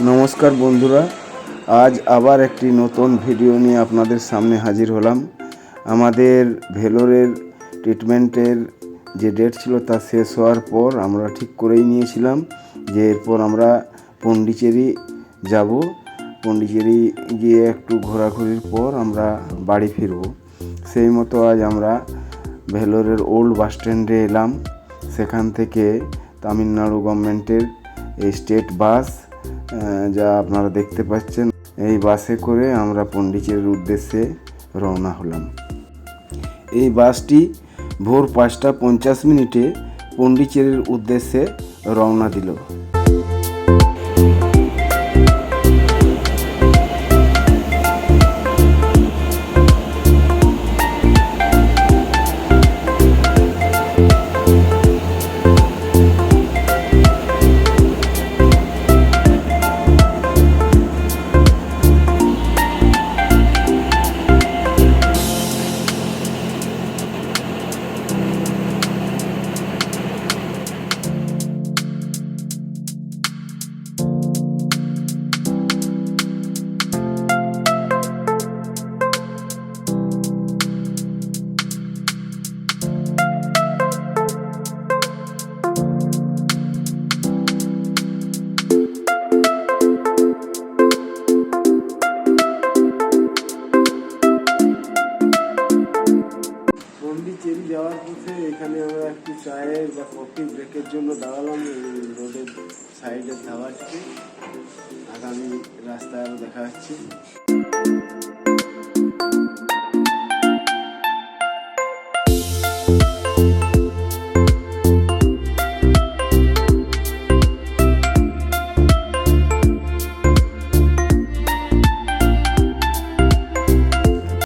নমস্কার বন্ধুরা, আজ আবার একটি নতুন ভিডিও নিয়ে আপনাদের সামনে হাজির হলাম। আমাদের ভেলোরের ট্রিটমেন্টের যে ডেট ছিল তা শেষ হওয়ার পর আমরা ঠিক করেই নিয়েছিলাম যে এরপর আমরা পন্ডিচেরি যাব। পন্ডিচেরি গিয়ে একটু ঘোরাঘুরির পর আমরা বাড়ি ফিরব। সেই মতো আজ আমরা ভেলোরের ওল্ড বাস স্ট্যান্ডে এলাম। সেখান থেকে তামিলনাড়ু গভর্নমেন্টের এই স্টেট বাস, যা আপনারা দেখতে পাচ্ছেন, এই বাসে করে আমরা পন্ডিচেরির উদ্দেশ্যে রওনা হলাম। এই বাসটি ভোর 5:50 পন্ডিচেরির উদ্দেশ্যে রওনা দিল। পন্ডিচেরি যাওয়ার পথে এখানে আমরা একটু চায়ের বা কফি ব্রেকের জন্য দাঁড়ালাম রোডের সাইডের ধাবাটিতে। আগামী রাস্তায় আরও দেখা যাচ্ছে।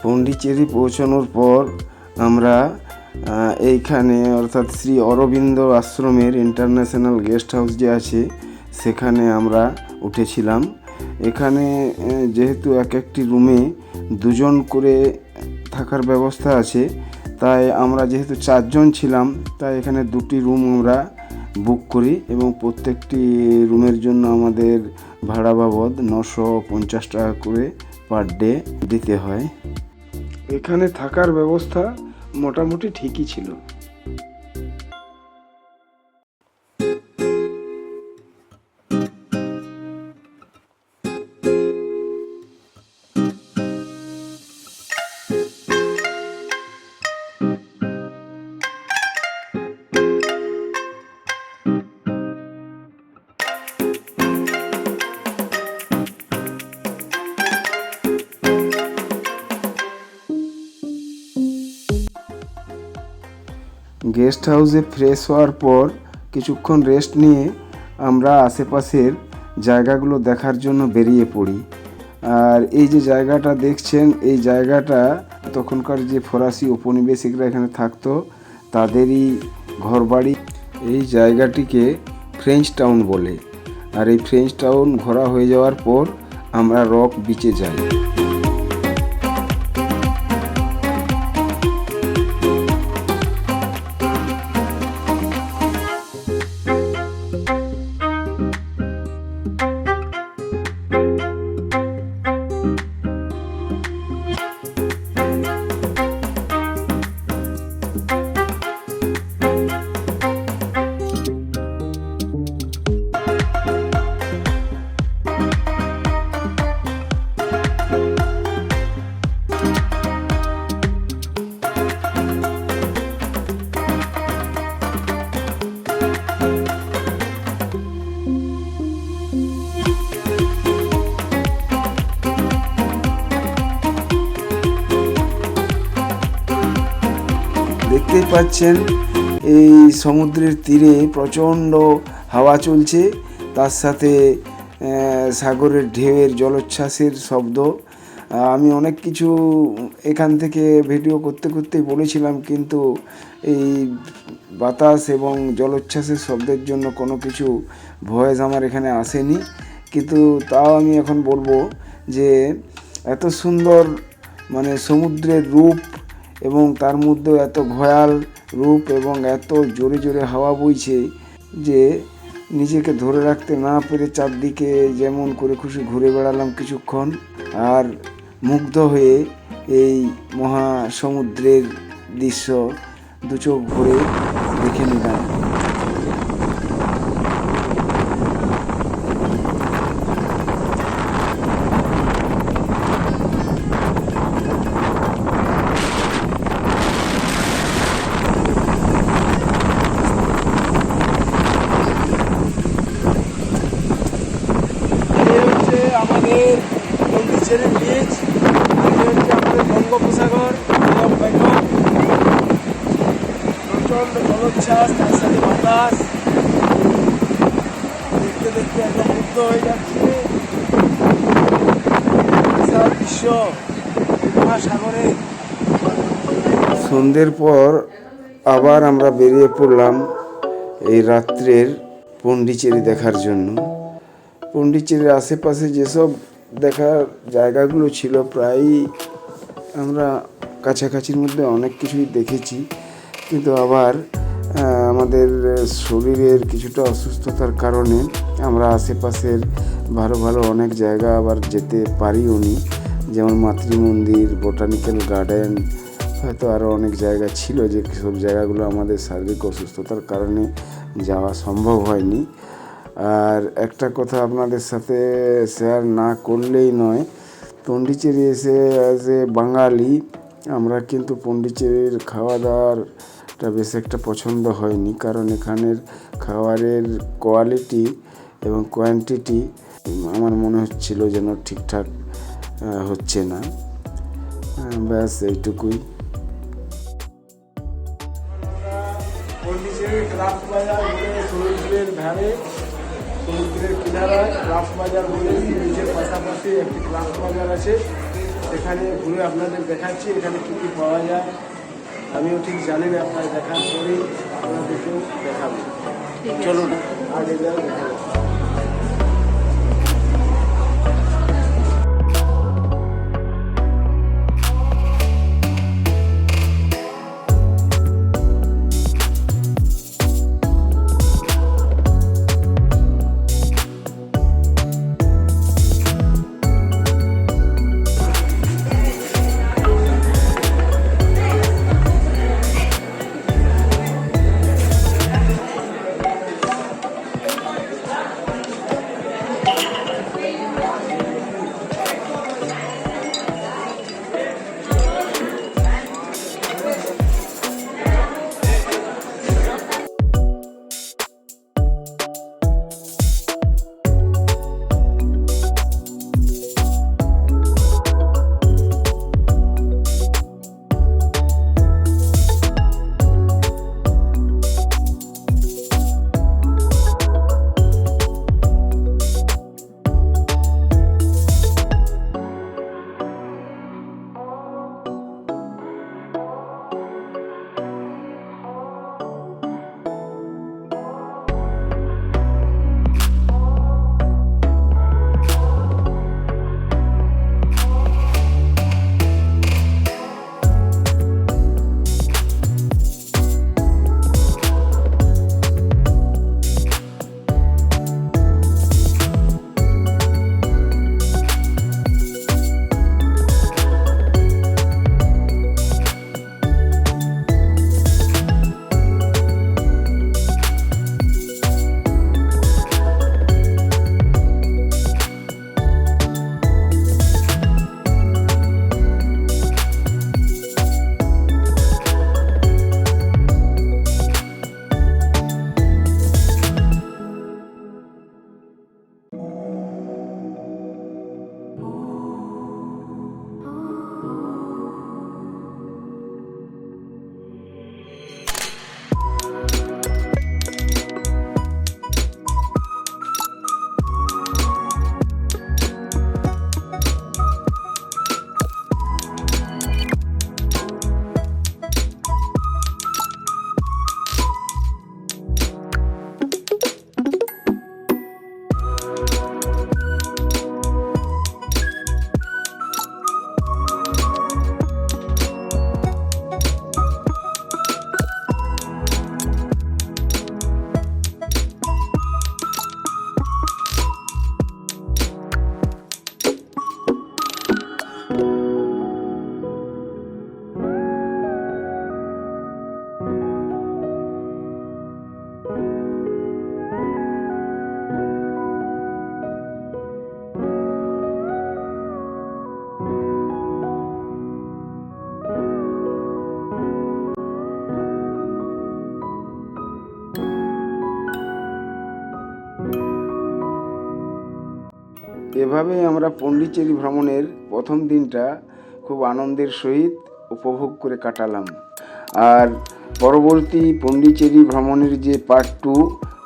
পন্ডিচেরি পৌঁছানোর পর আমরা এইখানে অর্থাৎ শ্রী অরবিন্দ আশ্রমের ইন্টারন্যাশনাল গেস্ট হাউস যে আছে সেখানে আমরা উঠেছিলাম। এখানে যেহেতু এক একটি রুমে দুজন করে থাকার ব্যবস্থা আছে, তাই আমরা যেহেতু 4 জন ছিলাম, তাই এখানে 2টি রুম আমরা বুক করি এবং প্রত্যেকটি রুমের জন্য আমাদের ভাড়া বাবদ 950 টাকা করে পার ডে দিতে হয়। এখানে থাকার ব্যবস্থা মোটামুটি ঠিকই ছিল। গেস্ট হাউসে ফ্রেশ হওয়ার পর কিছুক্ষণ রেস্ট নিয়ে আমরা আশেপাশের জায়গাগুলো দেখার জন্য বেরিয়ে পড়ি। আর এই যে জায়গাটা দেখছেন, এই জায়গাটা তখনকার যে ফরাসি উপনিবেশিকরা এখানে থাকতো তাদেরই ঘরবাড়ি। এই জায়গাটিকে ফ্রেঞ্চ টাউন বলে। আর এই ফ্রেঞ্চ টাউন ঘোরা হয়ে যাওয়ার পর আমরা রক বিচে যাই। দেখতেই পাচ্ছেন এই সমুদ্রের তীরে প্রচণ্ড হাওয়া চলছে, তার সাথে সাগরের ঢেউয়ের জলোচ্ছ্বাসের শব্দ। আমি অনেক কিছু এখান থেকে ভিডিও করতে করতেই বলেছিলাম, কিন্তু এই বাতাস এবং জলোচ্ছ্বাসের শব্দের জন্য কোনো কিছু ভয়েস আমার এখানে আসেনি। কিন্তু তাও আমি এখন বলবো যে এত সুন্দর সমুদ্রের রূপ এবং তার মধ্যে এত ভয়াল রূপ এবং এত জোরে জোরে হাওয়া বইছে যে নিজেকে ধরে রাখতে না পেরে চারদিকে যেমন করে খুশি ঘুরে বেড়ালাম কিছুক্ষণ, আর মুগ্ধ হয়ে এই মহাসমুদ্রের দৃশ্য দু চোখ ভরে দেখে নিলাম। আমাদের পন্ডিচেরি বিচ, আগে হচ্ছে আমাদের বঙ্গোপসাগর, প্রচণ্ড জলোচ্ছ্বাস, তার সাথে বাতাস দেখতে দেখতে একদম মুগ্ধ হয়ে যাচ্ছে। বিশাল দৃশ্য মহাসাগরে। সন্ধ্যের পর আবার আমরা বেরিয়ে পড়লাম এই রাত্রের পন্ডিচেরি দেখার জন্য। পন্ডিচেরির আশেপাশে যেসব দেখার জায়গাগুলো ছিল প্রায়ই আমরা কাছাকাছির মধ্যে অনেক কিছুই দেখেছি, কিন্তু আবার আমাদের শরীরের কিছুটা অসুস্থতার কারণে আমরা আশেপাশের ভালো ভালো অনেক জায়গা আবার যেতে পারিও নি, যেমন মাতৃমন্দির, বোটানিক্যাল গার্ডেন, হয়তো আরও অনেক জায়গা ছিল যে সব জায়গাগুলো আমাদের শারীরিক অসুস্থতার কারণে যাওয়া সম্ভব হয়নি। আর একটা কথা আপনাদের সাথে শেয়ার না করলেই নয়, পন্ডিচেরি এসে অ্যাজ এ বাঙালি আমরা কিন্তু পন্ডিচেরির খাওয়া দাওয়ারটা বেশ একটা পছন্দ হয়নি, কারণ এখানের খাবারের কোয়ালিটি এবং কোয়ান্টিটি আমার মনে হচ্ছিল যেন ঠিকঠাক হচ্ছে না। ব্যাস এইটুকুই। পন্ডিচেরির ক্রাফট বাজার বলে সমুদ্রের ধারে, সমুদ্রের কিনারায় ক্রাফট বাজার বলে বিচের পাশাপাশি একটি ক্রাফট বাজার আছে, সেখানে ঘুরে আপনাদের দেখাচ্ছি এখানে কী কী পাওয়া যায়। আমিও ঠিক জানি না, আপনার দেখার পরেই আপনাদেরকেও দেখাবো। চলুন আগে যাই, দেখা যাবে। এভাবেই আমরা পন্ডিচেরি ভ্রমণের প্রথম দিনটা খুব আনন্দের সহিত উপভোগ করে কাটালাম। আর পরবর্তী পন্ডিচেরি ভ্রমণের যে পার্ট 2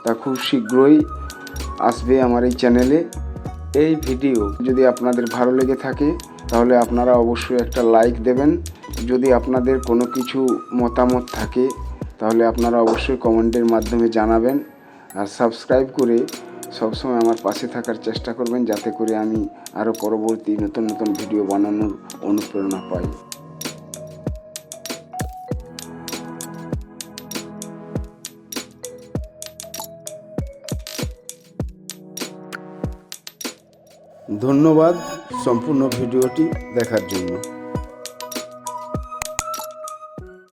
তা খুব শীঘ্রই আসবে আমার এই চ্যানেলে। এই ভিডিও যদি আপনাদের ভালো লেগে থাকে তাহলে আপনারা অবশ্যই একটা লাইক দেবেন। যদি আপনাদের কোনো কিছু মতামত থাকে তাহলে আপনারা অবশ্যই কমেন্টের মাধ্যমে জানাবেন। আর সাবস্ক্রাইব করে সবসময় আমার পাশে থাকার চেষ্টা করবেন, যাতে করে আমি আরও পরবর্তী নতুন নতুন ভিডিও বানানোর অনুপ্রেরণা পাই। ধন্যবাদ সম্পূর্ণ ভিডিওটি দেখার জন্য।